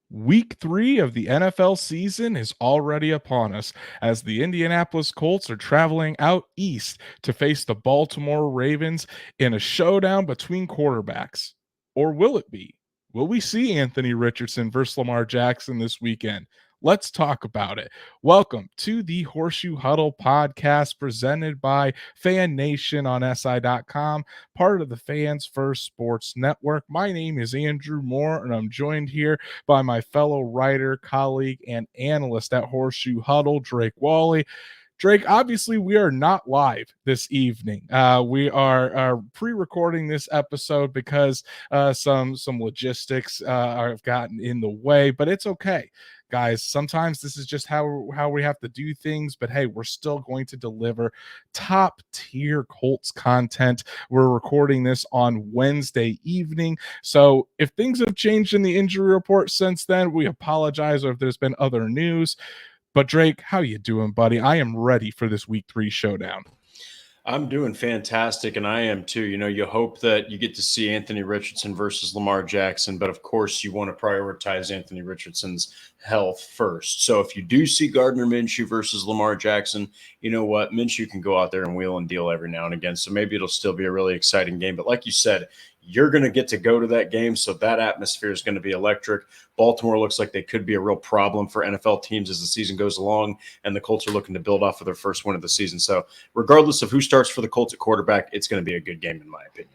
Week 3 of the NFL season is already upon us as the Indianapolis Colts are traveling out east to face the Baltimore Ravens in a showdown between quarterbacks. Or will it be? Will we see Anthony Richardson versus Lamar Jackson this weekend? Let's talk about it. Welcome to the Horseshoe Huddle Podcast presented by Fan Nation on SI.com, part of the Fans First Sports Network. My name is Andrew Moore, and I'm joined here by my fellow writer, colleague, and analyst at Horseshoe Huddle, Drake Wally. Drake, obviously, we are not live this evening. We are pre-recording this episode because some logistics have gotten in the way, but it's okay, guys. Sometimes this is just how we have to do things. But hey, we're still going to deliver top tier Colts content. We're recording this on Wednesday evening, so if things have changed in the injury report since then, we apologize. Or if there's been other news. But Drake, how you doing, buddy? I am ready for this week 3 showdown. I'm doing fantastic, and I am too. You know, you hope that you get to see Anthony Richardson versus Lamar Jackson, but of course you want to prioritize Anthony Richardson's health first. So if you do see Gardner Minshew versus Lamar Jackson, you know what? Minshew can go out there and wheel and deal every now and again. So maybe it'll still be a really exciting game. But like you said, you're going to get to go to that game, so that atmosphere is going to be electric. Baltimore looks like they could be a real problem for NFL teams as the season goes along, and the Colts are looking to build off of their first win of the season. So regardless of who starts for the Colts at quarterback, it's going to be a good game in my opinion.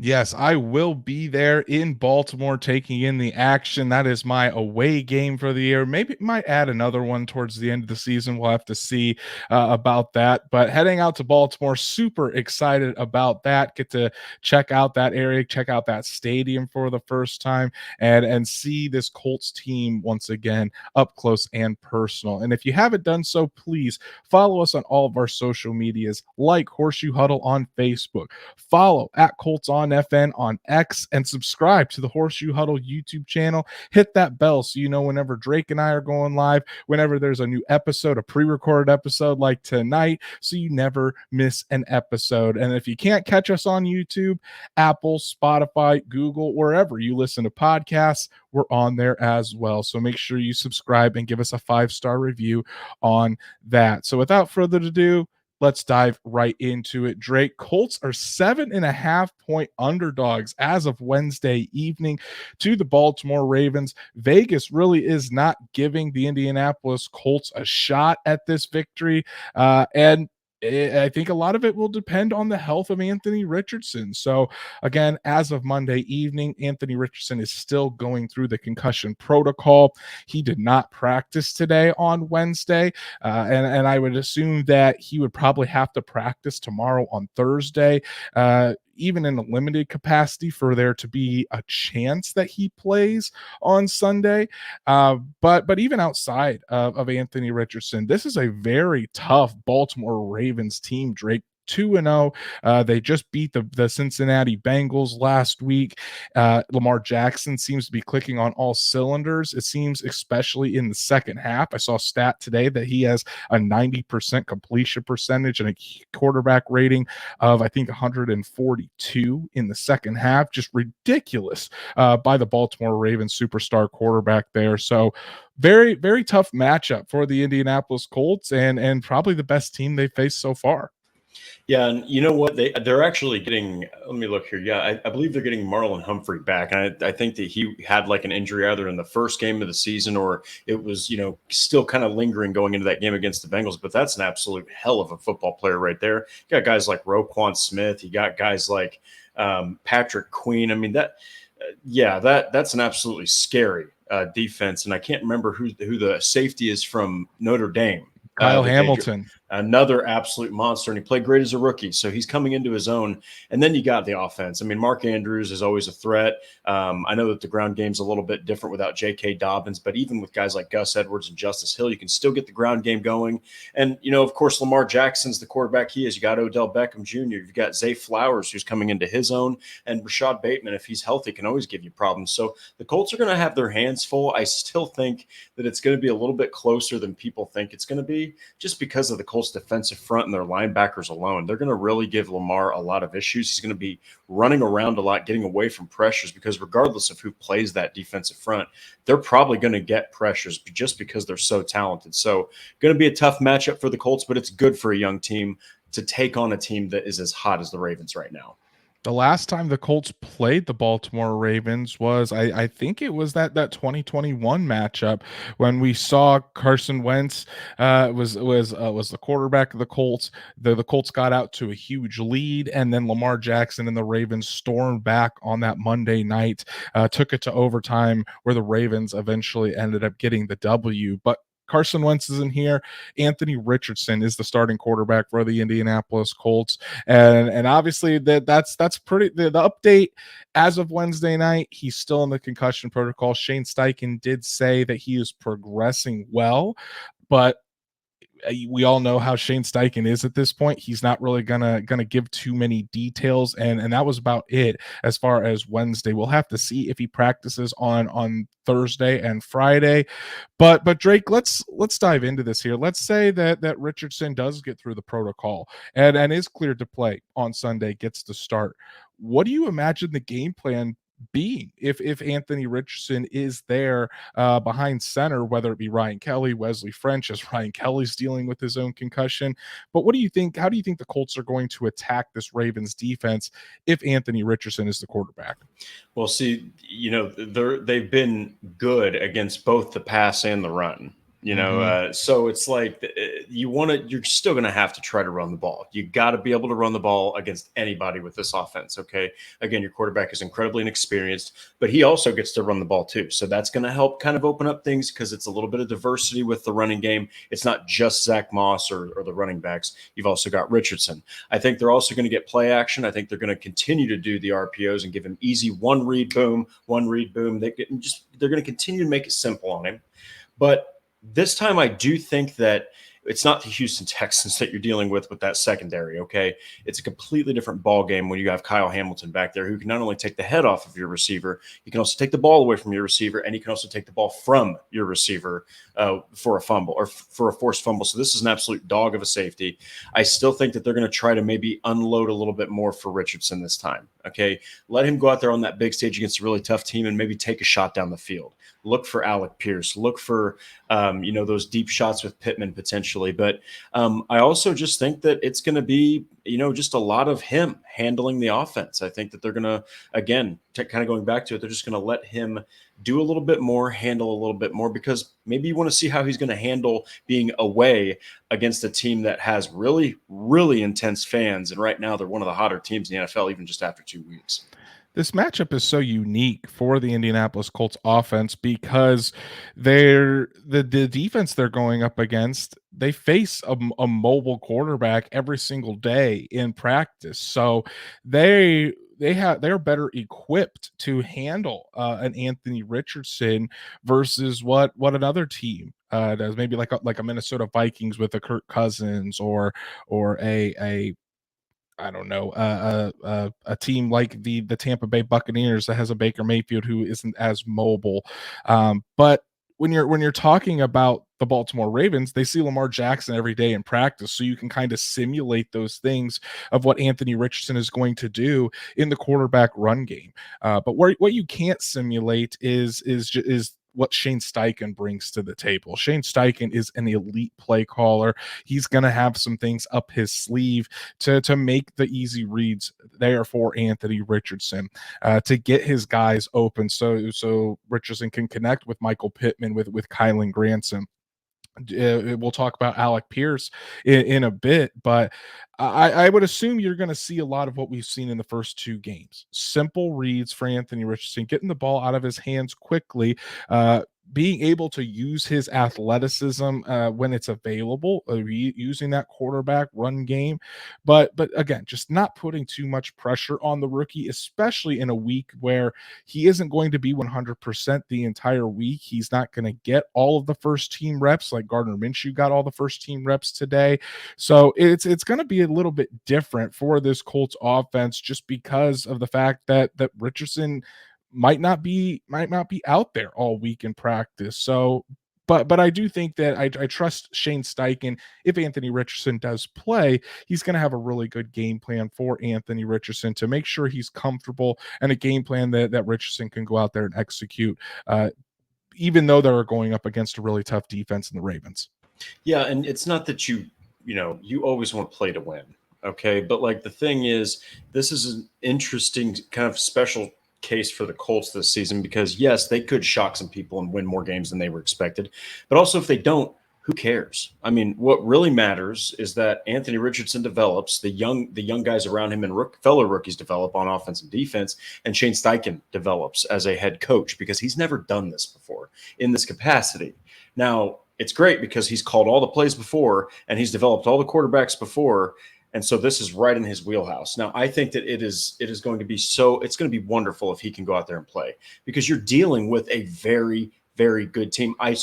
Yes, I will be there in Baltimore taking in the action. That is my away game for the year. Maybe might add another one towards the end of the season. We'll have to see about that. But heading out to Baltimore, super excited about that. Get to check out that area, check out that stadium for the first time, and see this Colts team once again up close and personal. And if you haven't done so, please follow us on all of our social medias, like Horseshoe Huddle on Facebook, follow at Colts on FN on X, and subscribe to the Horseshoe Huddle YouTube channel. Hit that bell so you know whenever Drake and I are going live, whenever there's a new episode, a pre-recorded episode like tonight, so you never miss an episode. And if you can't catch us on YouTube, Apple, Spotify, Google, wherever you listen to podcasts, we're on there as well. So make sure you subscribe and give us a 5-star review on that. So without further ado, let's dive right into it. Drake, Colts are 7.5-point underdogs as of Wednesday evening to the Baltimore Ravens. Vegas really is not giving the Indianapolis Colts a shot at this victory. And I think a lot of it will depend on the health of Anthony Richardson. So again, as of Monday evening, Anthony Richardson is still going through the concussion protocol. He did not practice today on Wednesday, and I would assume that he would probably have to practice tomorrow on Thursday. Even in a limited capacity for there to be a chance that he plays on Sunday. But even outside of Anthony Richardson, this is a very tough Baltimore Ravens team, Drake. 2-0. They just beat the Cincinnati Bengals last week. Lamar Jackson seems to be clicking on all cylinders. It seems, especially in the second half. I saw a stat today that he has a 90% completion percentage and a quarterback rating of, I think, 142 in the second half. Just ridiculous by the Baltimore Ravens superstar quarterback there. So very, very tough matchup for the Indianapolis Colts and probably the best team they've faced so far. Yeah, and you know what? They're actually getting. Let me look here. Yeah, I believe they're getting Marlon Humphrey back, and I think that he had like an injury either in the first game of the season or it was still kind of lingering going into that game against the Bengals. But that's an absolute hell of a football player right there. You got guys like Roquan Smith. You got guys like Patrick Queen. I mean that's an absolutely scary defense, and I can't remember who the safety is from Notre Dame. Kyle Hamilton. Another absolute monster, and he played great as a rookie. So he's coming into his own. And then you got the offense. I mean, Mark Andrews is always a threat. I know that the ground game's a little bit different without J.K. Dobbins, but even with guys like Gus Edwards and Justice Hill, you can still get the ground game going. And, of course, Lamar Jackson's the quarterback he is. You got Odell Beckham Jr. You've got Zay Flowers, who's coming into his own. And Rashad Bateman, if he's healthy, can always give you problems. So the Colts are going to have their hands full. I still think that it's going to be a little bit closer than people think it's going to be, just because of the Colts Colts defensive front and their linebackers alone, they're going to really give Lamar a lot of issues. He's going to be running around a lot, getting away from pressures, because regardless of who plays that defensive front, they're probably going to get pressures just because they're so talented. So going to be a tough matchup for the Colts, but it's good for a young team to take on a team that is as hot as the Ravens right now. The last time the Colts played the Baltimore Ravens was, I think it was that 2021 matchup when we saw Carson Wentz was the quarterback of the Colts. The Colts got out to a huge lead, and then Lamar Jackson and the Ravens stormed back on that Monday night, took it to overtime, where the Ravens eventually ended up getting the W. But Carson Wentz isn't here. Anthony Richardson is the starting quarterback for the Indianapolis Colts, and obviously that's pretty. The update as of Wednesday night, he's still in the concussion protocol. Shane Steichen did say that he is progressing well, but we all know how Shane Steichen is at this point. He's not really gonna give too many details, and that was about it as far as Wednesday. We'll have to see if he practices on Thursday and Friday. But Drake, let's dive into this here. Let's say that Richardson does get through the protocol and is cleared to play on Sunday, gets to start. What do you imagine the game plan being if Anthony Richardson is there behind center, whether it be Ryan Kelly, Wesley French, as Ryan Kelly's dealing with his own concussion? But what do you think? How do you think the Colts are going to attack this Ravens defense if Anthony Richardson is the quarterback? Well, see, they've been good against both the pass and the run. So it's like you're still going to have to try to run the ball. You got to be able to run the ball against anybody with this offense. Okay. Again, your quarterback is incredibly inexperienced, but he also gets to run the ball too. So that's going to help kind of open up things, because it's a little bit of diversity with the running game. It's not just Zach Moss or the running backs. You've also got Richardson. I think they're also going to get play action. I think they're going to continue to do the RPOs and give him easy one read boom. They're going to continue to make it simple on him. But this time, I do think that it's not the Houston Texans that you're dealing with that secondary, okay? It's a completely different ball game when you have Kyle Hamilton back there, who can not only take the head off of your receiver, he can also take the ball away from your receiver, and he can also take the ball from your receiver for a fumble or for a forced fumble. So this is an absolute dog of a safety. I still think that they're going to try to maybe unload a little bit more for Richardson this time, okay? Let him go out there on that big stage against a really tough team and maybe take a shot down the field. Look for Alec Pierce. Look for, those deep shots with Pittman potentially. But I also just think that it's going to be, just a lot of him handling the offense. I think that they're going to, again, kind of going back to it, they're just going to let him do a little bit more, handle a little bit more, because maybe you want to see how he's going to handle being away against a team that has really, really intense fans. And right now they're one of the hotter teams in the NFL, even just after 2 weeks. This matchup is so unique for the Indianapolis Colts offense because the defense they're going up against, they face a mobile quarterback every single day in practice. So they're better equipped to handle an Anthony Richardson versus what another team does, maybe like a Minnesota Vikings with a Kirk Cousins or a I don't know, a team like the Tampa Bay Buccaneers that has a Baker Mayfield who isn't as mobile. But when you're talking about the Baltimore Ravens, they see Lamar Jackson every day in practice, so you can kind of simulate those things of what Anthony Richardson is going to do in the quarterback run game. But what you can't simulate is what Shane Steichen brings to the table. Shane Steichen is an elite play caller. He's going to have some things up his sleeve to make the easy reads there for Anthony Richardson, to get his guys open so Richardson can connect with Michael Pittman, with Kylan Granson. We'll talk about Alec Pierce in a bit, but I would assume you're going to see a lot of what we've seen in the first two games. Simple reads for Anthony Richardson, getting the ball out of his hands quickly, being able to use his athleticism when it's available, using that quarterback run game. But again, just not putting too much pressure on the rookie, especially in a week where he isn't going to be 100% the entire week. He's not going to get all of the first team reps like Gardner Minshew got all the first team reps today. So it's going to be a little bit different for this Colts offense, just because of the fact that Richardson might not be out there all week in practice. So But I do think that I trust Shane Steichen. If Anthony Richardson does play, he's going to have a really good game plan for Anthony Richardson to make sure he's comfortable, and a game plan that Richardson can go out there and execute, even though they're going up against a really tough defense in the Ravens. Yeah, and it's not that you always want to play to win, okay? But like the thing is, this is an interesting kind of special case for the Colts this season because yes, they could shock some people and win more games than they were expected. But also if they don't, who cares? I mean, what really matters is that Anthony Richardson develops, the young guys around him and fellow rookies develop on offense and defense, and Shane Steichen develops as a head coach because he's never done this before in this capacity. Now, it's great because he's called all the plays before and he's developed all the quarterbacks before. And so this is right in his wheelhouse. Now, I think that it's going to be wonderful if he can go out there and play because you're dealing with a very, very good team. I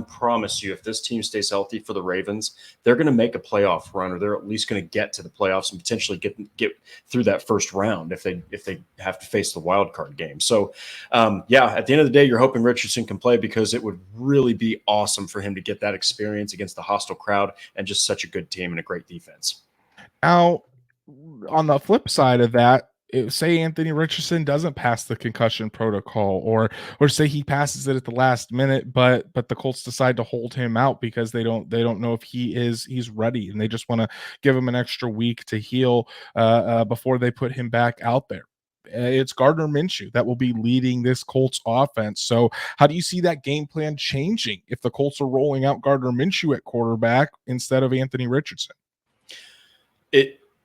promise you, if this team stays healthy for the Ravens, they're going to make a playoff run, or they're at least going to get to the playoffs and potentially get through that first round if they have to face the wild card game. So, yeah, at the end of the day, you're hoping Richardson can play because it would really be awesome for him to get that experience against the hostile crowd and just such a good team and a great defense. Now, on the flip side of that, say Anthony Richardson doesn't pass the concussion protocol, or say he passes it at the last minute, but the Colts decide to hold him out because they don't know if he's ready, and they just want to give him an extra week to heal before they put him back out there. It's Gardner Minshew that will be leading this Colts offense. So, how do you see that game plan changing if the Colts are rolling out Gardner Minshew at quarterback instead of Anthony Richardson?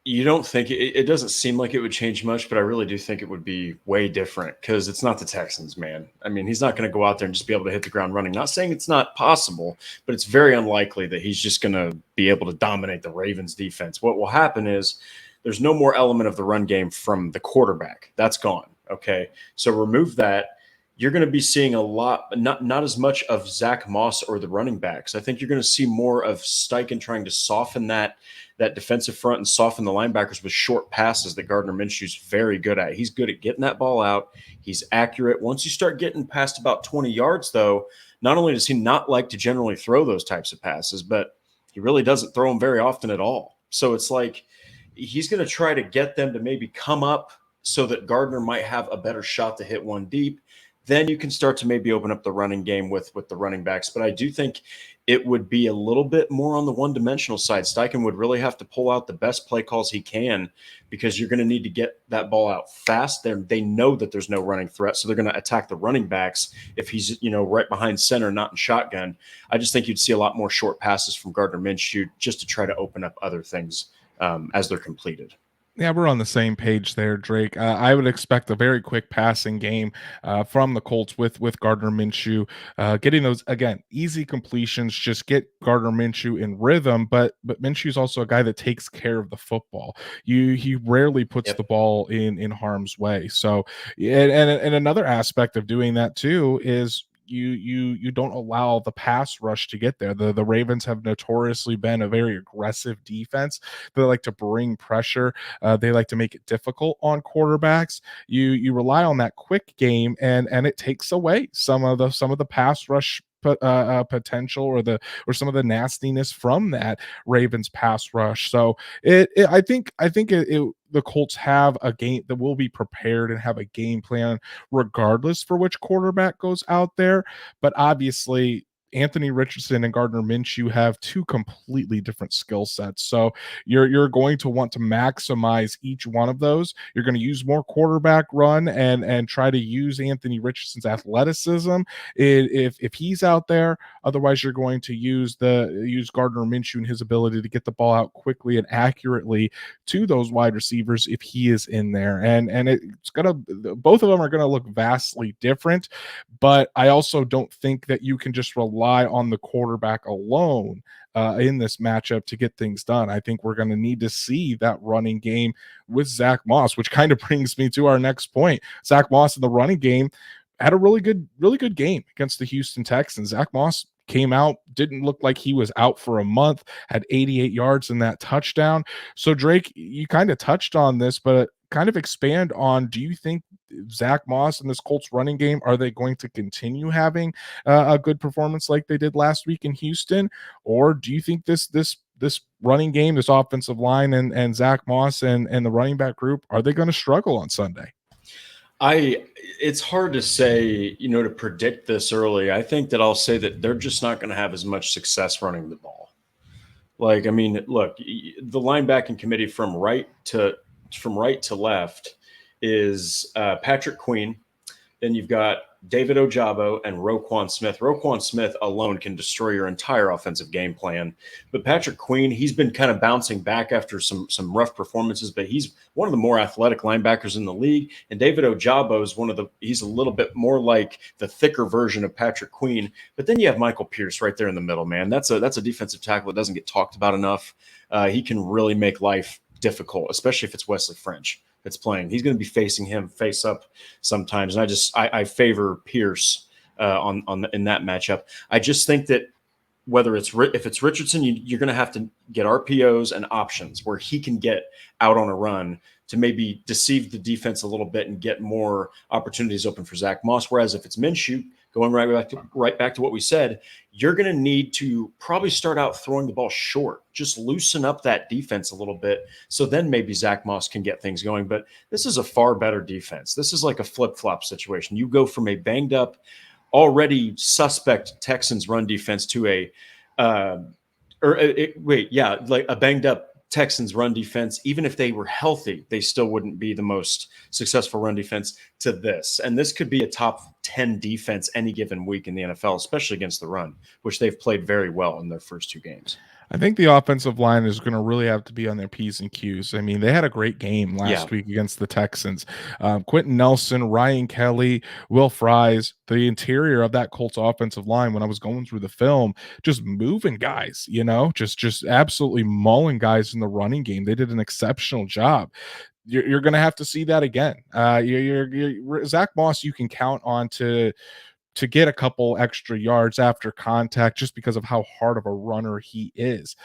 You don't think it doesn't seem like it would change much, but I really do think it would be way different because it's not the Texans, man. I mean, he's not going to go out there and just be able to hit the ground running. Not saying it's not possible, but it's very unlikely that he's just going to be able to dominate the Ravens defense. What will happen is there's no more element of the run game from the quarterback. That's gone. Okay. So remove that. You're going to be seeing a lot, not as much of Zach Moss or the running backs. I think you're going to see more of Steichen trying to soften that defensive front and soften the linebackers with short passes that Gardner Minshew's very good at. He's good at getting that ball out. He's accurate. Once you start getting past about 20 yards, though, not only does he not like to generally throw those types of passes, but he really doesn't throw them very often at all. So it's like he's going to try to get them to maybe come up so that Gardner might have a better shot to hit one deep. Then you can start to maybe open up the running game with the running backs. But I do think it would be a little bit more on the one-dimensional side. Steichen would really have to pull out the best play calls he can because you're going to need to get that ball out fast. They know that there's no running threat, so they're going to attack the running backs if he's right behind center, not in shotgun. I just think you'd see a lot more short passes from Gardner Minshew just to try to open up other things as they're completed. Yeah, we're on the same page there, Drake. I would expect a very quick passing game from the Colts with Gardner Minshew, getting those again easy completions. Just get Gardner Minshew in rhythm, but Minshew's also a guy that takes care of the football. He rarely puts the ball in harm's way. So, and another aspect of doing that too is you don't allow the pass rush to get there. The Ravens have notoriously been a very aggressive defense. They like to bring pressure. They like to make it difficult on quarterbacks. You rely on that quick game, and it takes away some of the pass rush potential or some of the nastiness from that Ravens pass rush. So I think the Colts have a game that will be prepared and have a game plan regardless for which quarterback goes out there. But obviously, Anthony Richardson and Gardner Minshew have two completely different skill sets. So you're going to want to maximize each one of those. You're going to use more quarterback run and try to use Anthony Richardson's athleticism if he's out there. Otherwise, you're going to use Gardner Minshew and his ability to get the ball out quickly and accurately to those wide receivers if he is in there. And it's gonna both of them are gonna look vastly different. But I also don't think that you can just rely on the quarterback alone in this matchup to get things done. I think we're going to need to see that running game with Zach Moss, which kind of brings me to our next point. Zach Moss in the running game had a really good game against the Houston Texans. Zach Moss came out, didn't look like he was out for a month, had 88 yards in that touchdown. So Drake, you kind of touched on this, but kind of expand on, do you think Zach Moss and this Colts running game, are they going to continue having a good performance like they did last week in Houston? Or do you think this running game, this offensive line and Zach Moss and the running back group, are they going to struggle on Sunday? It's hard to say, to predict this early. I think that I'll say that they're just not going to have as much success running the ball. Look, the linebacking committee from right to left is Patrick Queen. Then you've got David Ojabo and Roquan Smith. Roquan Smith alone can destroy your entire offensive game plan. But Patrick Queen, he's been kind of bouncing back after some rough performances, but he's one of the more athletic linebackers in the league. And David Ojabo is he's a little bit more like the thicker version of Patrick Queen. But then you have Michael Pierce right there in the middle, man. That's a defensive tackle that doesn't get talked about enough. He can really make life difficult, especially if it's Wesley French that's playing. He's going to be facing him face up sometimes. And I favor Pierce in that matchup. I just think that if it's Richardson, you're going to have to get RPOs and options where he can get out on a run to maybe deceive the defense a little bit and get more opportunities open for Zach Moss. Whereas if it's Minshew, going right back to what we said, you're going to need to probably start out throwing the ball short, just loosen up that defense a little bit. So then maybe Zach Moss can get things going. But this is a far better defense. This is like a flip-flop situation. You go from a banged up, already suspect Texans run defense to a banged up Texans run defense. Even if they were healthy, they still wouldn't be the most successful run defense to this. And this could be a top 10 defense any given week in the NFL, especially against the run, which they've played very well in their first two games. I think the offensive line is going to really have to be on their P's and Q's. I mean, they had a great game last week against the Texans. Quentin Nelson, Ryan Kelly, Will Fries, the interior of that Colts offensive line, when I was going through the film, just moving guys, just absolutely mauling guys in the running game. They did an exceptional job. You're going to have to see that again. Zach Moss, you can count on to get a couple extra yards after contact just because of how hard of a runner he is.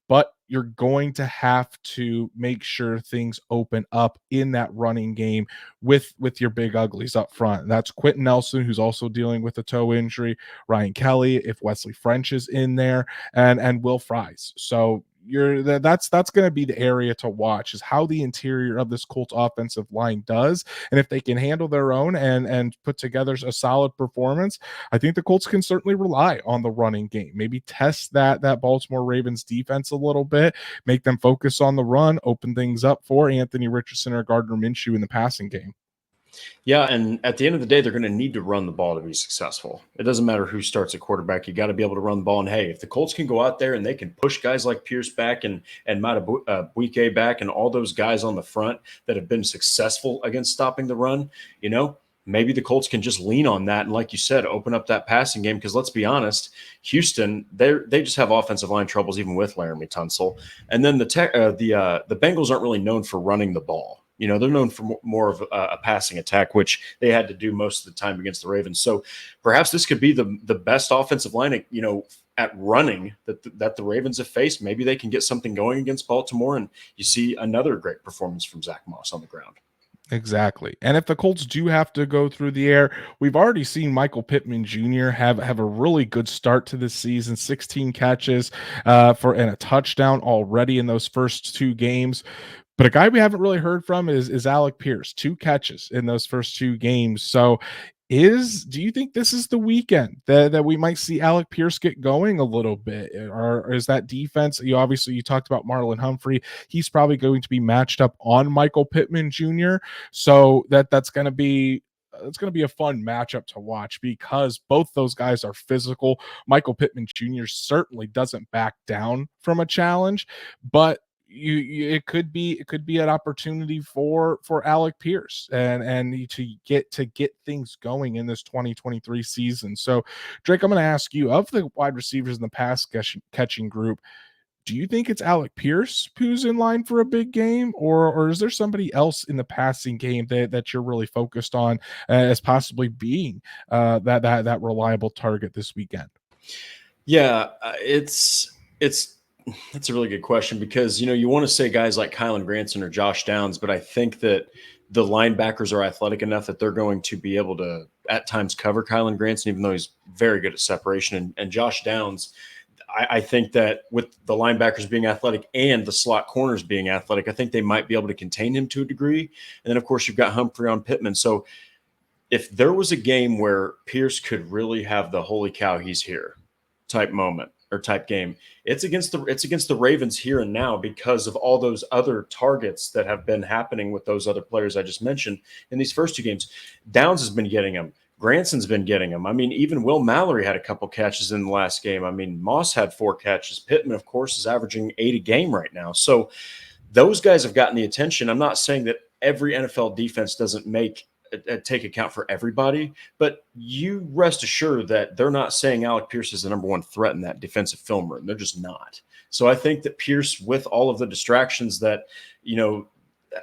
But you're going to have to make sure things open up in that running game with your big uglies up front. That's Quentin Nelson, who's also dealing with a toe injury, Ryan Kelly, if Wesley French is in there, and Will Fries. So that's going to be the area to watch, is how the interior of this Colts offensive line does. And if they can handle their own and put together a solid performance, I think the Colts can certainly rely on the running game. Maybe test that Baltimore Ravens defense a little bit, make them focus on the run, open things up for Anthony Richardson or Gardner Minshew in the passing game. Yeah, and at the end of the day, they're going to need to run the ball to be successful. It doesn't matter who starts at quarterback. You got to be able to run the ball. And, hey, if the Colts can go out there and they can push guys like Pierce back and Madubuike back and all those guys on the front that have been successful against stopping the run, maybe the Colts can just lean on that and, like you said, open up that passing game. Because let's be honest, Houston, they just have offensive line troubles even with Laramie Tunsil. And then the Bengals aren't really known for running the ball. They're known for more of a passing attack, which they had to do most of the time against the Ravens. So perhaps this could be the best offensive line, at running that the Ravens have faced. Maybe they can get something going against Baltimore, and you see another great performance from Zach Moss on the ground. Exactly. And if the Colts do have to go through the air, we've already seen Michael Pittman Jr. have a really good start to this season, 16 catches and a touchdown already in those first two games. But a guy we haven't really heard from is Alec Pierce, 2 catches in those first 2 games. So do you think this is the weekend that we might see Alec Pierce get going a little bit? Or is that defense, you talked about Marlon Humphrey, he's probably going to be matched up on Michael Pittman Jr. So that's going to be a fun matchup to watch, because both those guys are physical. Michael Pittman Jr. certainly doesn't back down from a challenge, but it could be an opportunity for Alec Pierce and to get things going in this 2023 season. So, Drake, I'm going to ask you, of the wide receivers in the pass catching group, do you think it's Alec Pierce who's in line for a big game, or is there somebody else in the passing game that you're really focused on as possibly being that reliable target this weekend? Yeah, that's a really good question, because, you want to say guys like Kylan Granson or Josh Downs, but I think that the linebackers are athletic enough that they're going to be able to at times cover Kylan Granson, even though he's very good at separation. And Josh Downs, I think that with the linebackers being athletic and the slot corners being athletic, I think they might be able to contain him to a degree. And then, of course, you've got Humphrey on Pittman. So if there was a game where Pierce could really have the holy cow, he's here type moment or type game, it's against the Ravens here and now, because of all those other targets that have been happening with those other players I just mentioned in these first two games. Downs has been getting them. Granson's been getting them. I mean, even Will Mallory had a couple catches in the last game. I mean, Moss had 4 catches. Pittman, of course, is averaging 8 a game right now. So those guys have gotten the attention. I'm not saying that every NFL defense doesn't take account for everybody, but you rest assured that they're not saying Alec Pierce is the number one threat in that defensive film room. They're just not. So I think that Pierce, with all of the distractions that,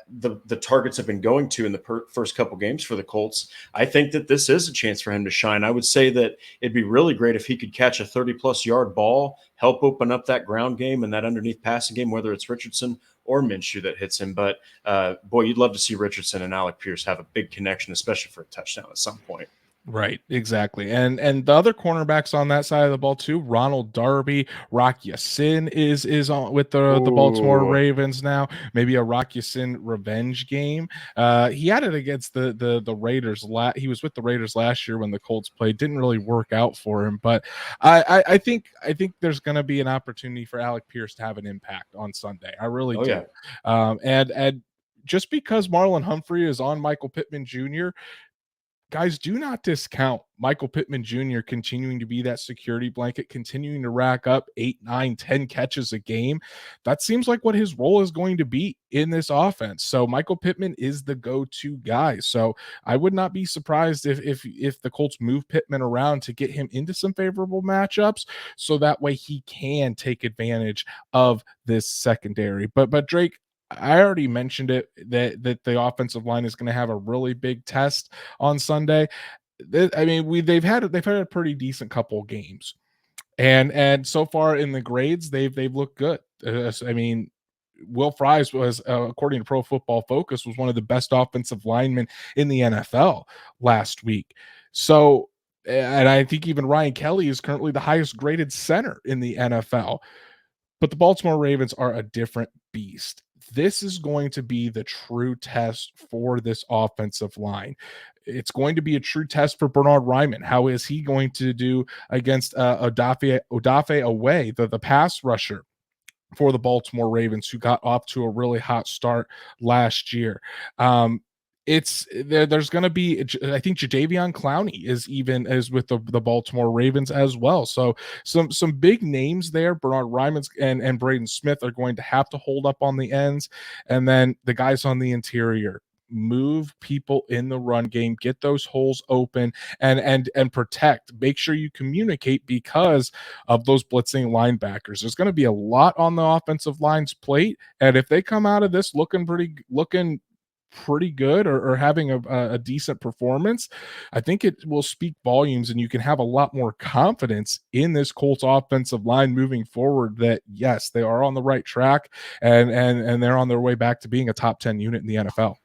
the targets have been going to in the first couple games for the Colts, I think that this is a chance for him to shine. I would say that it'd be really great if he could catch a 30-plus yard ball, help open up that ground game and that underneath passing game, whether it's Richardson or Minshew that hits him. But, boy, you'd love to see Richardson and Alec Pierce have a big connection, especially for a touchdown at some point. Right, exactly. And the other cornerbacks on that side of the ball too, Ronald Darby, Rock Ya-Sin is on with the Baltimore Ravens now. Maybe a Rock Ya-Sin revenge game. He had it against the Raiders. He was with the Raiders last year when the Colts played. Didn't really work out for him, but I think there's going to be an opportunity for Alec Pierce to have an impact on Sunday. I really do. Yeah. And just because Marlon Humphrey is on Michael Pittman Jr., guys, do not discount Michael Pittman Jr. continuing to be that security blanket, continuing to rack up 8, 9, 10 catches a game. That seems like what his role is going to be in this offense. So Michael Pittman is the go-to guy. So I would not be surprised if the Colts move Pittman around to get him into some favorable matchups, so that way he can take advantage of this secondary. But Drake, I already mentioned it that the offensive line is going to have a really big test on Sunday. I mean, they've had a pretty decent couple of games, and so far in the grades they've looked good. I mean, Will Fries was, according to Pro Football Focus, was one of the best offensive linemen in the NFL last week. So, and I think even Ryan Kelly is currently the highest graded center in the NFL. But the Baltimore Ravens are a different beast. This is going to be the true test for this offensive line. It's going to be a true test for Bernhard Raimann. How is he going to do against Odafe Away, the pass rusher for the Baltimore Ravens, who got off to a really hot start last year? There's going to be, I think Jadeveon Clowney is with the Baltimore Ravens as well. So some big names there. Bernhard Raimann and Braden Smith are going to have to hold up on the ends, and then the guys on the interior move people in the run game, get those holes open, and protect. Make sure you communicate because of those blitzing linebackers. There's going to be a lot on the offensive line's plate, and if they come out of this looking pretty good or having a decent performance, I think it will speak volumes, and you can have a lot more confidence in this Colts offensive line moving forward that yes, they are on the right track and they're on their way back to being a top 10 unit in the NFL.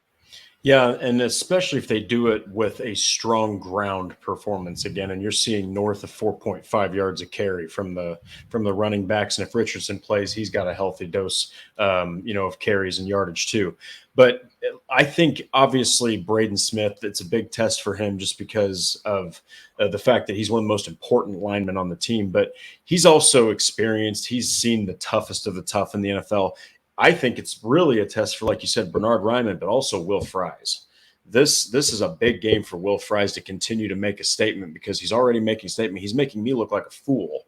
Yeah, and especially if they do it with a strong ground performance again, and you're seeing north of 4.5 yards a carry from the running backs, and if Richardson plays, he's got a healthy dose, of carries and yardage too. But I think obviously Braden Smith, it's a big test for him just because of the fact that he's one of the most important linemen on the team. But he's also experienced. He's seen the toughest of the tough in the NFL. I think it's really a test for, like you said, Bernhard Raimann, but also Will Fries. This is a big game for Will Fries to continue to make a statement, because he's already making a statement. He's making me look like a fool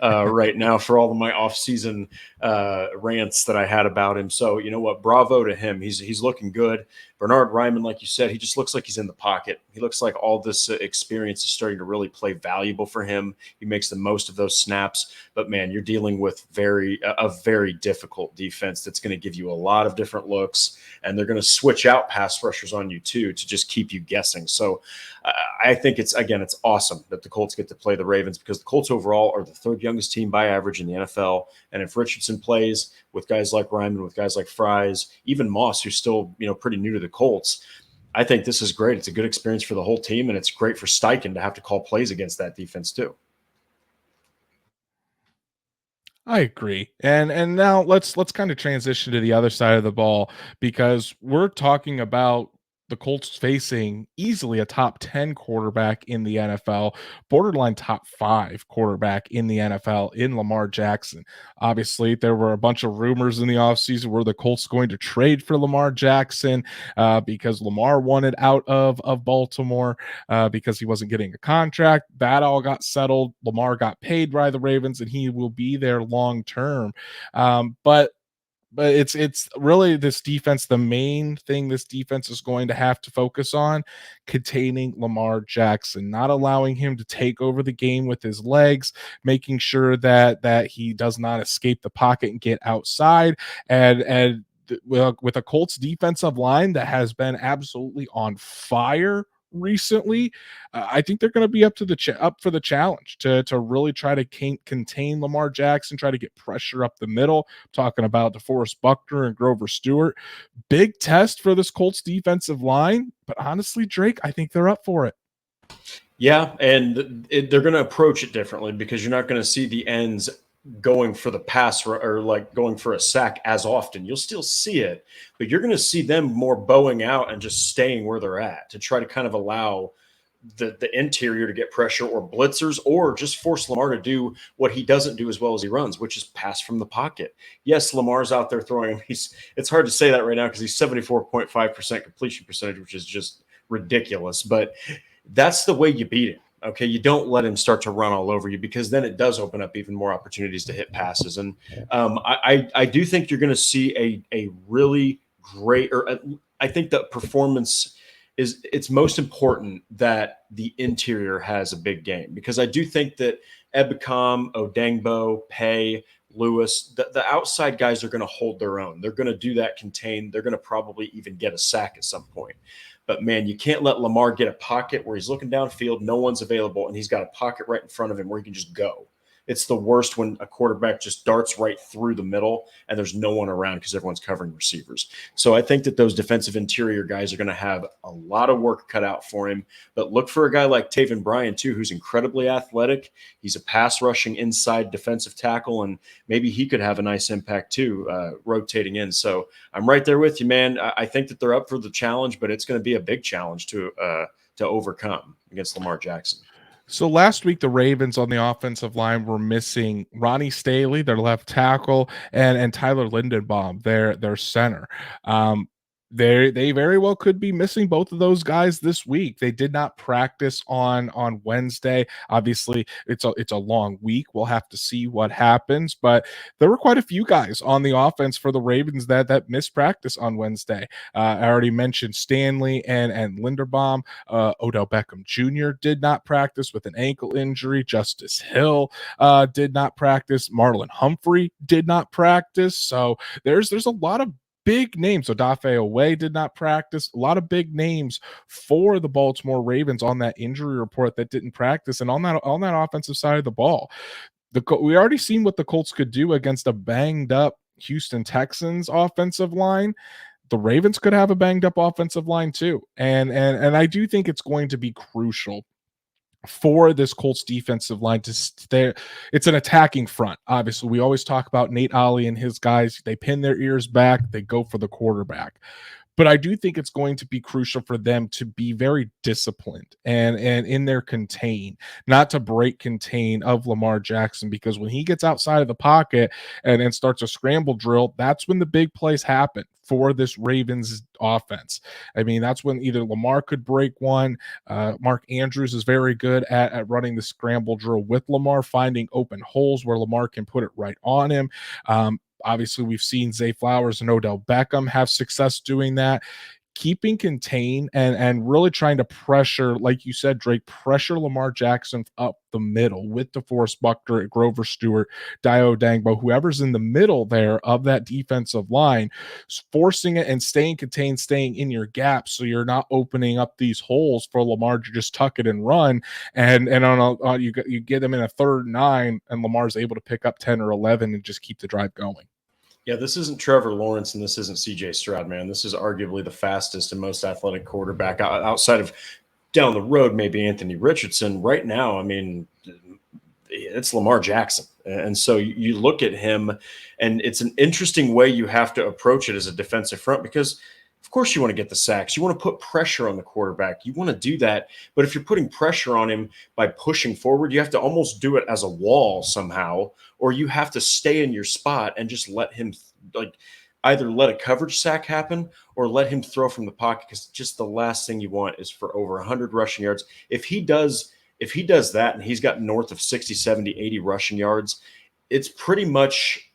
right now for all of my off-season rants that I had about him. So you know what? Bravo to him. He's looking good. Bernhard Raimann, like you said, he just looks like he's in the pocket. He looks like all this experience is starting to really play valuable for him. He makes the most of those snaps. But man, you're dealing with a very difficult defense that's going to give you a lot of different looks, and they're going to switch out pass rushers on you too to just keep you guessing. So I think it's awesome that the Colts get to play the Ravens, because the Colts overall are the third youngest team by average in the NFL. And if Richardson plays with guys like Raimann, with guys like Fries, even Moss, who's still pretty new to the Colts, I think this is great. It's a good experience for the whole team, and it's great for Steichen to have to call plays against that defense too. I agree. And now let's kind of transition to the other side of the ball because we're talking about the Colts facing easily a top 10 quarterback in the NFL, borderline top 5 quarterback in the NFL in Lamar Jackson. Obviously, there were a bunch of rumors in the offseason were the Colts going to trade for Lamar Jackson because Lamar wanted out of Baltimore because he wasn't getting a contract. That all got settled. Lamar got paid by the Ravens, and he will be there long term. But it's really this defense. The main thing this defense is going to have to focus on containing Lamar Jackson, not allowing him to take over the game with his legs, making sure that he does not escape the pocket and get outside. And with a Colts defensive line that has been absolutely on fire recently, I think they're going to be up for the challenge to really try to contain Lamar Jackson, try to get pressure up the middle. Talking about DeForest Buckner and Grover Stewart, big test for this Colts defensive line. But honestly, Drake, I think they're up for it. Yeah, and they're going to approach it differently because you're not going to see the ends going for the pass or like going for a sack as often. You'll still see it, but you're going to see them more bowing out and just staying where they're at to try to kind of allow the interior to get pressure or blitzers or just force Lamar to do what he doesn't do as well as he runs, which is pass from the pocket. Yes, Lamar's out there throwing. It's hard to say that right now because he's 74.5% completion percentage, which is just ridiculous. But that's the way you beat him. Okay, you don't let him start to run all over you because then it does open up even more opportunities to hit passes. And I do think you're going to see a really great, or I think that performance it's most important that the interior has a big game because I do think that Ebicom, Odengbo, Pay, Lewis, the outside guys are going to hold their own. They're going to do that contain. They're going to probably even get a sack at some point. But man, you can't let Lamar get a pocket where he's looking downfield, no one's available, and he's got a pocket right in front of him where he can just go. It's the worst when a quarterback just darts right through the middle and there's no one around because everyone's covering receivers. So I think that those defensive interior guys are going to have a lot of work cut out for him. But look for a guy like Taven Bryan, too, who's incredibly athletic. He's a pass rushing inside defensive tackle, and maybe he could have a nice impact, too, rotating in. So I'm right there with you, man. I think that they're up for the challenge, but it's going to be a big challenge to overcome against Lamar Jackson. So last week, the Ravens on the offensive line were missing Ronnie Staley, their left tackle, and Tyler Lindenbaum, their center. They very well could be missing both of those guys this week. They did not practice on Wednesday. Obviously, it's a long week. We'll have to see what happens, but there were quite a few guys on the offense for the Ravens that missed practice on Wednesday. I already mentioned Stanley and Linderbaum. Odell Beckham Jr. did not practice with an ankle injury. Justice Hill did not practice. Marlon Humphrey did not practice. So there's a lot of big names. So Odafe Oweh did not practice. A lot of big names for the Baltimore Ravens on that injury report that didn't practice. And on that offensive side of the ball, we already seen what the Colts could do against a banged up Houston Texans offensive line. The Ravens could have a banged up offensive line too. And I do think it's going to be crucial for this Colts defensive line to stay. It's an attacking front. Obviously, we always talk about Nate Ollie and his guys. They pin their ears back. They go for the quarterback. But I do think it's going to be crucial for them to be very disciplined and in their contain, not to break contain of Lamar Jackson, because when he gets outside of the pocket and starts a scramble drill, that's when the big plays happen for this Ravens offense. I mean, that's when either Lamar could break one. Mark Andrews is very good at running the scramble drill with Lamar, finding open holes where Lamar can put it right on him. Obviously, we've seen Zay Flowers and Odell Beckham have success doing that. Keeping contained and really trying to pressure, like you said, Drake, pressure Lamar Jackson up the middle with DeForest Buckner, Grover Stewart, Dio Dangbo, whoever's in the middle there of that defensive line, forcing it and staying contained, staying in your gaps, so you're not opening up these holes for Lamar to just tuck it and run. And you get them in a 3rd and 9, and Lamar's able to pick up 10 or 11 and just keep the drive going. Yeah, this isn't Trevor Lawrence and this isn't CJ Stroud, man. This is arguably the fastest and most athletic quarterback outside of down the road, maybe Anthony Richardson. Right now, I mean, it's Lamar Jackson. And so you look at him, and it's an interesting way you have to approach it as a defensive front because, of course, you want to get the sacks. You want to put pressure on the quarterback. You want to do that. But if you're putting pressure on him by pushing forward, you have to almost do it as a wall somehow, or you have to stay in your spot and just let him, like, either let a coverage sack happen or let him throw from the pocket, because just the last thing you want is for over 100 rushing yards. If he does that and he's got north of 60, 70, 80 rushing yards, it's pretty much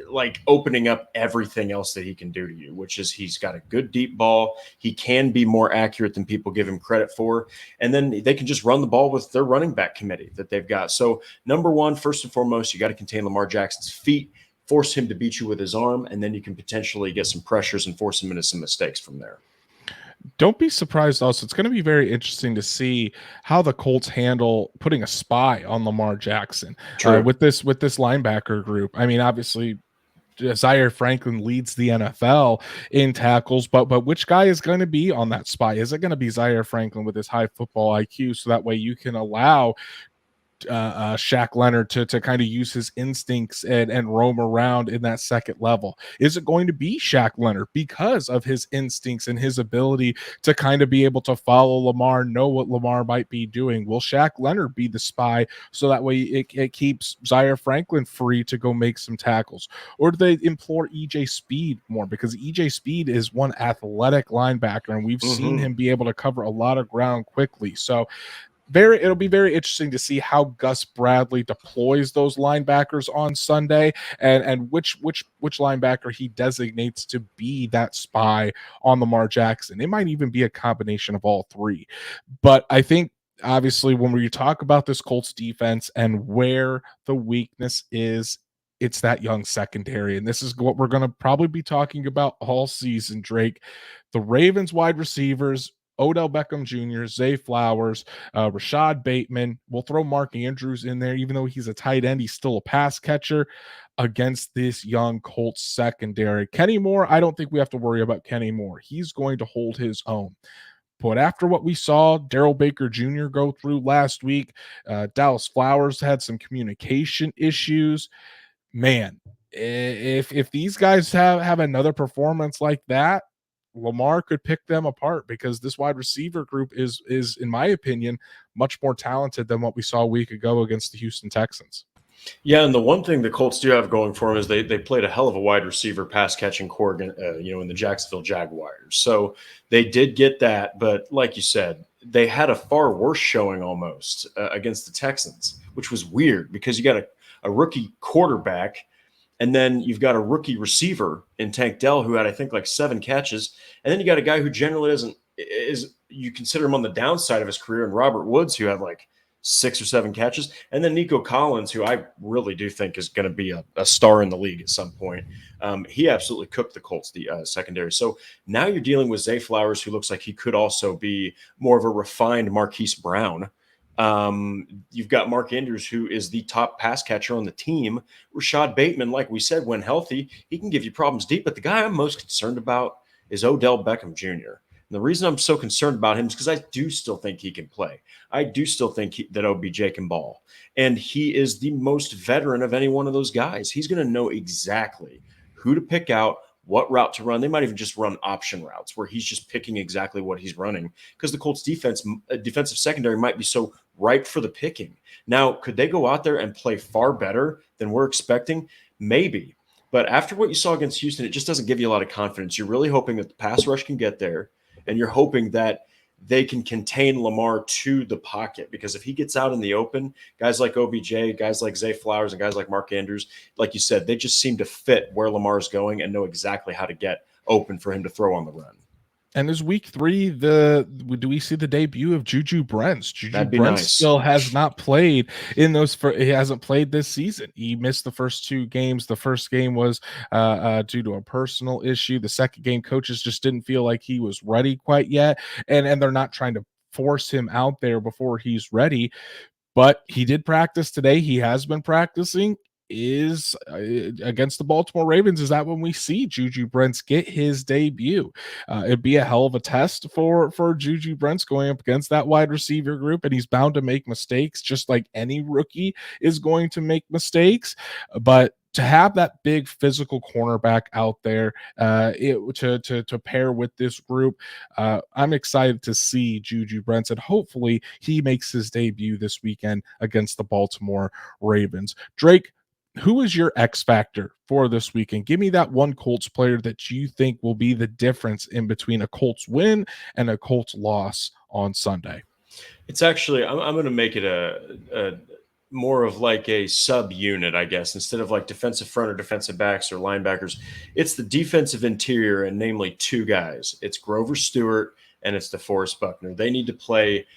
like opening up everything else that he can do to you, which is he's got a good deep ball. He can be more accurate than people give him credit for. And then they can just run the ball with their running back committee that they've got. So number one, first and foremost, you got to contain Lamar Jackson's feet, force him to beat you with his arm, and then you can potentially get some pressures and force him into some mistakes from there. Don't be surprised also. It's going to be very interesting to see how the Colts handle putting a spy on Lamar Jackson with this linebacker group. I mean, obviously Zaire Franklin leads the NFL in tackles, but which guy is going to be on that spy? Is it going to be Zaire Franklin with his high football IQ, so that way you can allow Shaq Leonard to kind of use his instincts and roam around in that second level? Is it going to be Shaq Leonard because of his instincts and his ability to kind of be able to follow Lamar, know what Lamar might be doing? Will Shaq Leonard be the spy so that way it keeps Zaire Franklin free to go make some tackles? Or do they implore EJ Speed more? Because EJ Speed is one athletic linebacker, and we've seen him be able to cover a lot of ground quickly. So it'll be very interesting to see how Gus Bradley deploys those linebackers on Sunday, and which linebacker he designates to be that spy on Lamar Jackson. It might even be a combination of all three. But I think obviously when we talk about this Colts defense and where the weakness is, it's that young secondary. And this is what we're going to probably be talking about all season, Drake. The Ravens wide receivers, Odell Beckham Jr., Zay Flowers, Rashad Bateman. We'll throw Mark Andrews in there. Even though he's a tight end, he's still a pass catcher against this young Colts secondary. Kenny Moore, I don't think we have to worry about Kenny Moore. He's going to hold his own. But after what we saw Darrell Baker Jr. go through last week, Dallas Flowers had some communication issues. Man, if these guys have another performance like that, Lamar could pick them apart, because this wide receiver group is in my opinion much more talented than what we saw a week ago against the Houston Texans. Yeah, and the one thing the Colts do have going for them is they played a hell of a wide receiver pass catching core, in the Jacksonville Jaguars. So they did get that, but like you said, they had a far worse showing almost against the Texans, which was weird because you got a rookie quarterback. And then you've got a rookie receiver in Tank Dell who had, I think, like 7 catches. And then you got a guy who generally you consider him on the downside of his career, and Robert Woods, who had like 6 or 7 catches. And then Nico Collins, who I really do think is going to be a star in the league at some point. He absolutely cooked the Colts, the secondary. So now you're dealing with Zay Flowers, who looks like he could also be more of a refined Marquise Brown. You've got Mark Andrews, who is the top pass catcher on the team. Rashad Bateman, like we said, when healthy, he can give you problems deep. But the guy I'm most concerned about is Odell Beckham Jr. And the reason I'm so concerned about him is because I do still think he can play. I do still think that OBJ can ball. And he is the most veteran of any one of those guys. He's going to know exactly who to pick out, what route to run. They might even just run option routes where he's just picking exactly what he's running, because the Colts defensive secondary might be so ripe for the picking. Now, could they go out there and play far better than we're expecting? Maybe. But after what you saw against Houston, it just doesn't give you a lot of confidence. You're really hoping that the pass rush can get there, and you're hoping that they can contain Lamar to the pocket, because if he gets out in the open, guys like OBJ, guys like Zay Flowers, and guys like Mark Andrews, like you said, they just seem to fit where Lamar's going and know exactly how to get open for him to throw on the run. And is week 3 do we see the debut of Juju Brents? That'd be nice. Still has not played in those. He hasn't played this season. He missed the first 2 games. The first game was due to a personal issue. The second game, coaches just didn't feel like he was ready quite yet, and they're not trying to force him out there before he's ready. But he did practice today. He has been practicing. is against the Baltimore Ravens. Is that when we see Juju Brents get his debut? It'd be a hell of a test for Juju Brents going up against that wide receiver group, and he's bound to make mistakes, just like any rookie is going to make mistakes. But to have that big physical cornerback out there to pair with this group, I'm excited to see Juju Brents, and hopefully he makes his debut this weekend against the Baltimore Ravens. Drake, who is your X factor for this weekend? Give me that one Colts player that you think will be the difference in between a Colts win and a Colts loss on Sunday. It's actually, I'm going to make it a more of like a sub unit, I guess, instead of like defensive front or defensive backs or linebackers. It's the defensive interior, and namely two guys. It's Grover Stewart and it's DeForest Buckner. They need to play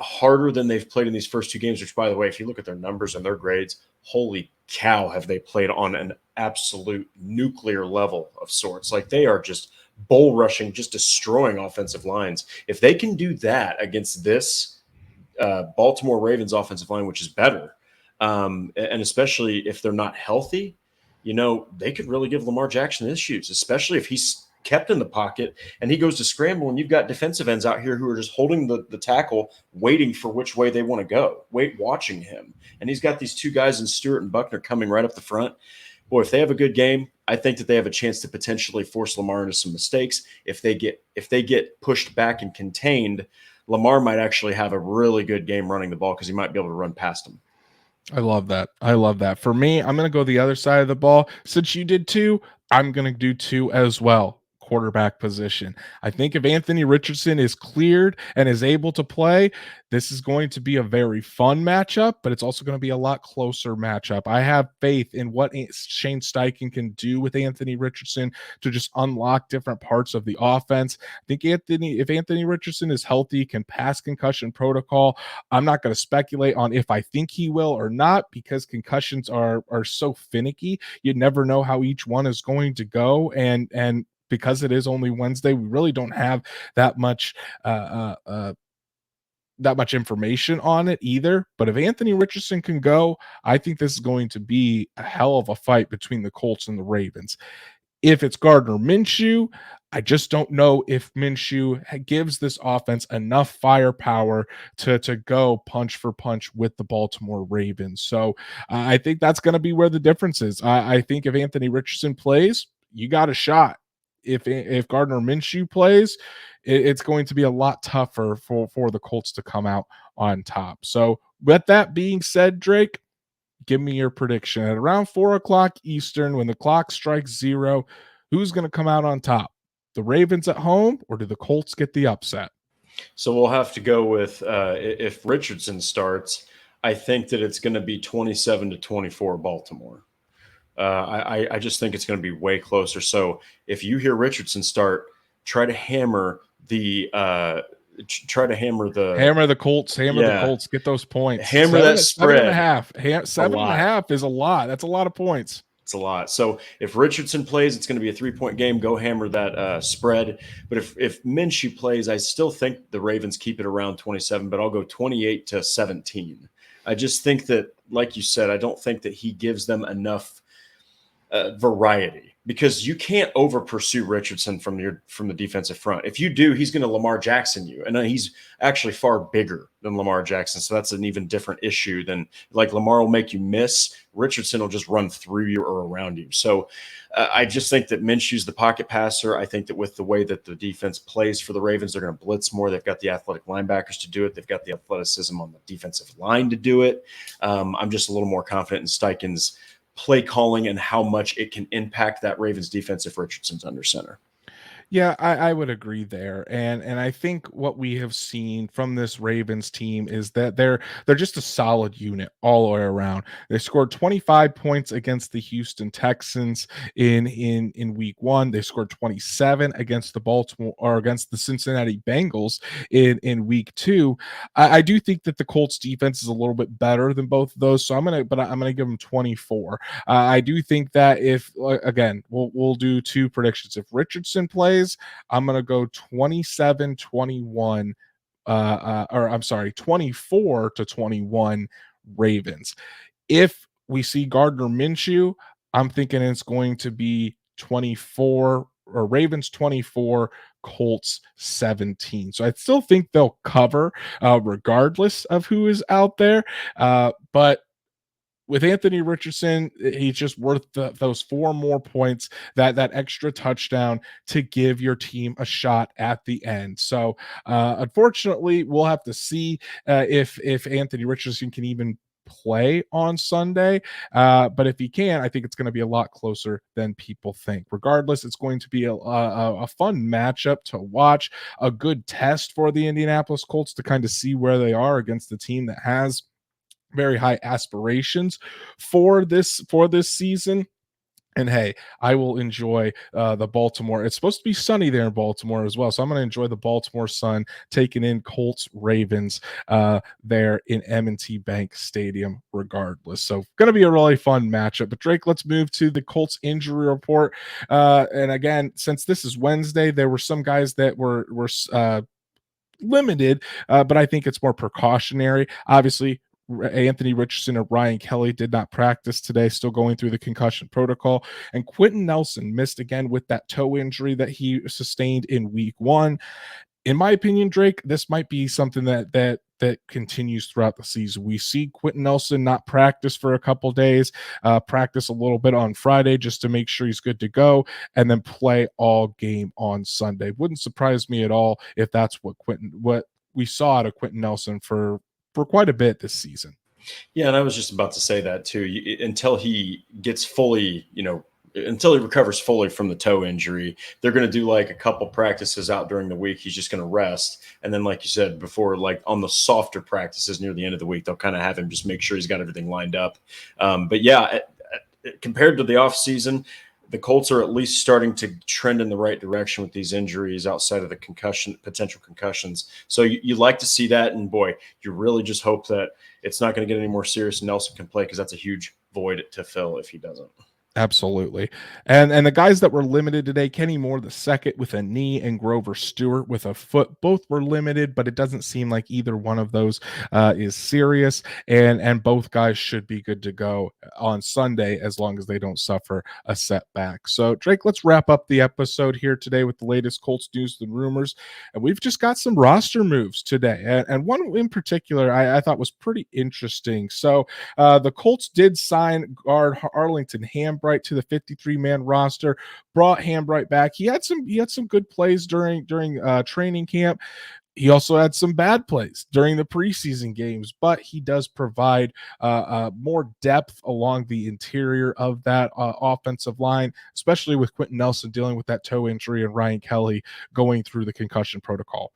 harder than they've played in these first two games, which, by the way, if you look at their numbers and their grades, holy cow, have they played on an absolute nuclear level of sorts. Like, they are just bull rushing, just destroying offensive lines. If they can do that against this Baltimore Ravens offensive line, which is better, and especially if they're not healthy, they could really give Lamar Jackson issues, especially if he's kept in the pocket and he goes to scramble, and you've got defensive ends out here who are just holding the tackle, waiting for which way they want to go, watching him. And he's got these two guys in Stewart and Buckner coming right up the front. Boy, if they have a good game, I think that they have a chance to potentially force Lamar into some mistakes. If they get pushed back and contained, Lamar might actually have a really good game running the ball because he might be able to run past him. I love that. For me, I'm going to go the other side of the ball. Since you did two, I'm going to do two as well. Quarterback position. I think if Anthony Richardson is cleared and is able to play, this is going to be a very fun matchup, but it's also going to be a lot closer matchup. I have faith in what Shane Steichen can do with Anthony Richardson to just unlock different parts of the offense. I think if Anthony Richardson is healthy, can pass concussion protocol. I'm not going to speculate on if I think he will or not, because concussions are so finicky. You never know how each one is going to go, and because it is only Wednesday, we really don't have that much information on it either. But if Anthony Richardson can go, I think this is going to be a hell of a fight between the Colts and the Ravens. If it's Gardner Minshew, I just don't know if Minshew gives this offense enough firepower to go punch for punch with the Baltimore Ravens. So I think that's going to be where the difference is. I think if Anthony Richardson plays, you got a shot. If Gardner Minshew plays, it's going to be a lot tougher for the Colts to come out on top. So with that being said, Drake, give me your prediction. At around 4:00 Eastern, when the clock strikes 0, who's going to come out on top? The Ravens at home, or do the Colts get the upset? So we'll have to go with if Richardson starts, I think that it's going to be 27-24 Baltimore. I just think it's going to be way closer. So if you hear Richardson start, try to hammer the Colts, the Colts, get those points. Hammer that spread. 7.5. 7.5 is a lot. That's a lot of points. It's a lot. So if Richardson plays, it's going to be a 3-point game. Go hammer that spread. But if Minshew plays, I still think the Ravens keep it around 27, but I'll go 28-17. I just think that, like you said, I don't think that he gives them enough variety, because you can't over pursue Richardson from the defensive front. If you do, he's going to Lamar Jackson you, and he's actually far bigger than Lamar Jackson. So that's an even different issue than, like, Lamar will make you miss. Richardson will just run through you or around you. So I just think that Minshew's the pocket passer. I think that with the way that the defense plays for the Ravens, they're going to blitz more. They've got the athletic linebackers to do it. They've got the athleticism on the defensive line to do it. I'm just a little more confident in Steichen's play calling and how much it can impact that Ravens defense if Richardson's under center. Yeah, I would agree there, and I think what we have seen from this Ravens team is that they're just a solid unit all the way around. They scored 25 points against the Houston Texans in week 1. They scored 27 against the Cincinnati Bengals in week 2. I do think that the Colts defense is a little bit better than both of those, so I'm gonna give them 24. I do think that if, again, we'll do two predictions. If Richardson plays, I'm going to go 27-21, 24-21 Ravens. If we see Gardner Minshew, I'm thinking it's going to be 24 or Ravens 24, Colts 17. So I still think they'll cover regardless of who is out there. But with Anthony Richardson, he's just worth those 4 more points, that extra touchdown to give your team a shot at the end. So, unfortunately, we'll have to see if Anthony Richardson can even play on Sunday. But if he can, I think it's going to be a lot closer than people think. Regardless, it's going to be a fun matchup to watch, a good test for the Indianapolis Colts to kind of see where they are against the team that has very high aspirations for this season. And hey, I will enjoy the Baltimore. It's supposed to be sunny there in Baltimore as well, so I'm going to enjoy the Baltimore sun taking in Colts Ravens there in M&T Bank Stadium. Regardless, so going to be a really fun matchup. But Drake, let's move to the Colts injury report. And again, since this is Wednesday, there were some guys that were limited, but I think it's more precautionary. Obviously, Anthony Richardson and Ryan Kelly did not practice today, still going through the concussion protocol. And Quentin Nelson missed again with that toe injury that he sustained in week 1. In my opinion, Drake, this might be something that continues throughout the season. We see Quentin Nelson not practice for a couple days, practice a little bit on Friday just to make sure he's good to go, and then play all game on Sunday. Wouldn't surprise me at all if that's what we saw out of Quentin Nelson for quite a bit this season. Yeah, and I was just about to say that too. Until he gets fully, until he recovers fully from the toe injury, they're going to do like a couple practices out during the week. He's just going to rest. And then, like you said before, like on the softer practices near the end of the week, they'll kind of have him just make sure he's got everything lined up. But yeah, compared to the offseason, the Colts are at least starting to trend in the right direction with these injuries outside of the potential concussions. So you like to see that. And boy, you really just hope that it's not going to get any more serious and Nelson can play, because that's a huge void to fill if he doesn't. Absolutely. And the guys that were limited today, Kenny Moore the second with a knee and Grover Stewart with a foot, both were limited, but it doesn't seem like either one of those is serious. And both guys should be good to go on Sunday as long as they don't suffer a setback. So, Drake, let's wrap up the episode here today with the latest Colts news and rumors. And we've just got some roster moves today. And one in particular I thought was pretty interesting. So the Colts did sign guard Arlington Hambright to the 53-man roster, brought Hambright back. He had some good plays during training camp. He also had some bad plays during the preseason games, but he does provide more depth along the interior of that offensive line, especially with Quentin Nelson dealing with that toe injury and Ryan Kelly going through the concussion protocol.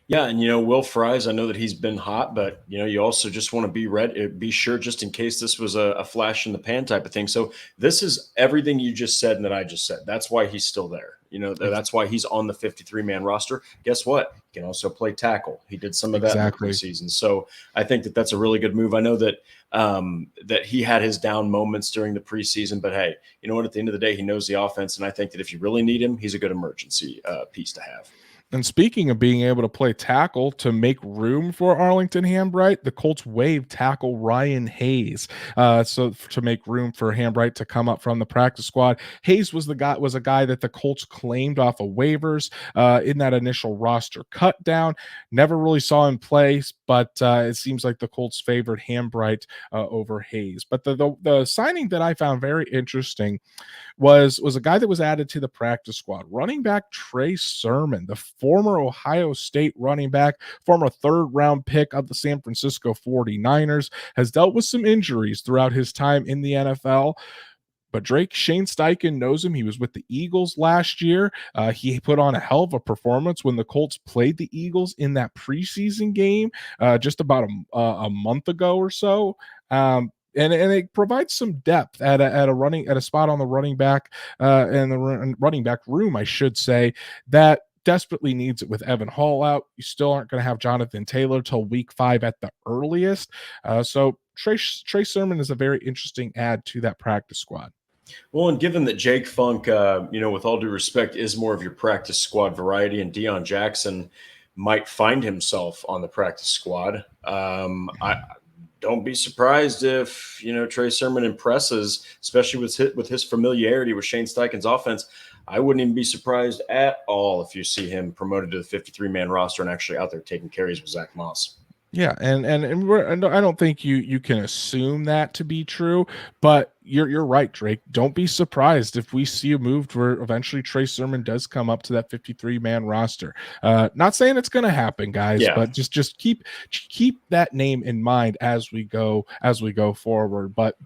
Yeah, and Will Fries, I know that he's been hot, but you also just want to be sure just in case this was a flash in the pan type of thing. So this is everything you just said and that I just said. That's why he's still there. That's why he's on the 53-man roster. Guess what? He can also play tackle. He did some of that in the preseason. So I think that that's a really good move. I know that that he had his down moments during the preseason, but hey, you know what? At the end of the day, he knows the offense, and I think that if you really need him, he's a good emergency piece to have. And speaking of being able to play tackle to make room for Arlington Hambright, the Colts waived tackle Ryan Hayes, so to make room for Hambright to come up from the practice squad. Hayes was a guy that the Colts claimed off of waivers in that initial roster cut down. Never really saw him play, but it seems like the Colts favored Hambright over Hayes. But the signing that I found very interesting was a guy that was added to the practice squad, running back Trey Sermon, the former Ohio State running back, former third-round pick of the San Francisco 49ers, has dealt with some injuries throughout his time in the NFL. But Drake, Shane Steichen knows him. He was with the Eagles last year. He put on a hell of a performance when the Colts played the Eagles in that preseason game just about a month ago or so. And it provides some depth at a spot on the running back and the running back room, I should say, that desperately needs it with Evan Hall out. You still aren't going to have Jonathan Taylor till week 5 at the earliest. So Trey Sermon is a very interesting add to that practice squad. Well, and given that Jake Funk, with all due respect, is more of your practice squad variety, and Deion Jackson might find himself on the practice squad, don't be surprised if, Trey Sermon impresses, especially with his familiarity with Shane Steichen's offense. I wouldn't even be surprised at all if you see him promoted to the 53-man roster and actually out there taking carries with Zach Moss. Yeah, and I don't think you can assume that to be true, but you're right, Drake. Don't be surprised if we see a move where eventually Trey Sermon does come up to that 53-man roster. Not saying it's going to happen, guys, but just keep that name in mind as we go forward. But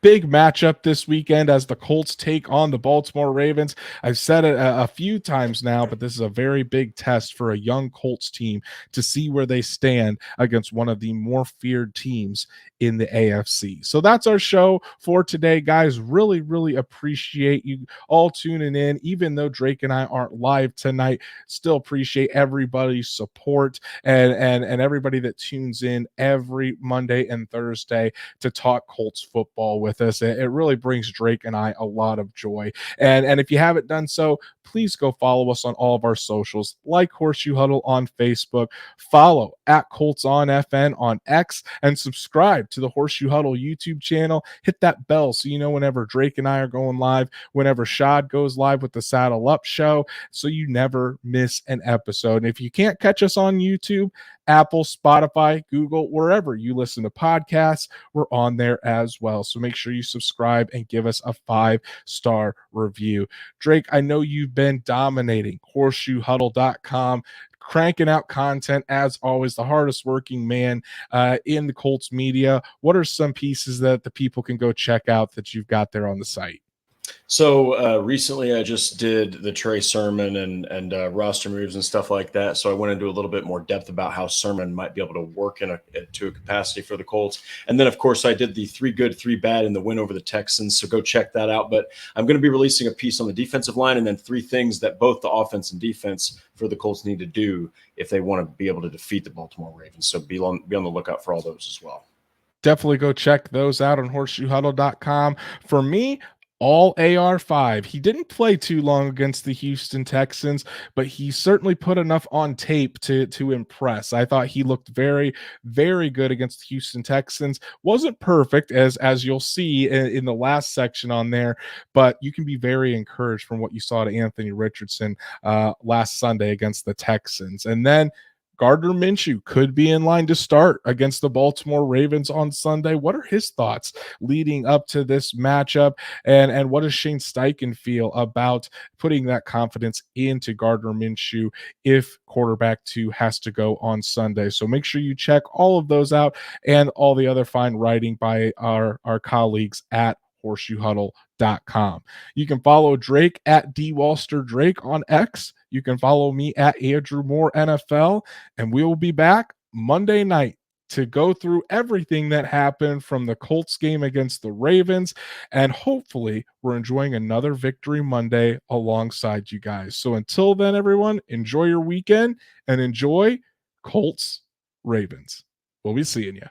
big matchup this weekend as the Colts take on the Baltimore Ravens. I've said it a few times now, but this is a very big test for a young Colts team to see where they stand against one of the more feared teams in the AFC. So that's our show for today, guys. Really, really appreciate you all tuning in. Even though Drake and I aren't live tonight, still appreciate everybody's support and everybody that tunes in every Monday and Thursday to talk Colts football with us. It really brings Drake and I a lot of joy. And if you haven't done so, please go follow us on all of our socials, like Horseshoe Huddle on Facebook, follow at Colts on FN on X, and subscribe to the Horseshoe Huddle YouTube channel. Hit that bell so you know whenever Drake and I are going live, whenever Shad goes live with the Saddle Up Show, so you never miss an episode. And if you can't catch us on YouTube, Apple, Spotify, Google, wherever you listen to podcasts, we're on there as well. So make sure you subscribe and give us a 5-star review. Drake, I know you've been dominating horseshoehuddle.com, cranking out content as always, the hardest working man in the Colts media. What are some pieces that the people can go check out that you've got there on the site? So recently I just did the Trey Sermon and roster moves and stuff like that. So I went into a little bit more depth about how Sermon might be able to work to a capacity for the Colts. And then, of course, I did the 3 good, 3 bad in the win over the Texans. So go check that out. But I'm going to be releasing a piece on the defensive line and then 3 things that both the offense and defense for the Colts need to do if they want to be able to defeat the Baltimore Ravens. So be on the lookout for all those as well. Definitely go check those out on horseshoehuddle.com. For me, all AR5. He didn't play too long against the Houston Texans, but he certainly put enough on tape to impress. I thought he looked very, very good against the Houston Texans. Wasn't perfect, as you'll see in the last section on there, but you can be very encouraged from what you saw to Anthony Richardson last Sunday against the Texans. And then Gardner Minshew could be in line to start against the Baltimore Ravens on Sunday. What are his thoughts leading up to this matchup? And what does Shane Steichen feel about putting that confidence into Gardner Minshew if quarterback 2 has to go on Sunday? So make sure you check all of those out and all the other fine writing by our colleagues at horseshoehuddle.com. You can follow Drake at DWalsterDrake on X. You can follow me at Andrew Moore NFL, and we will be back Monday night to go through everything that happened from the Colts game against the Ravens, and hopefully we're enjoying another Victory Monday alongside you guys. So until then, everyone, enjoy your weekend and enjoy Colts Ravens. We'll be seeing you.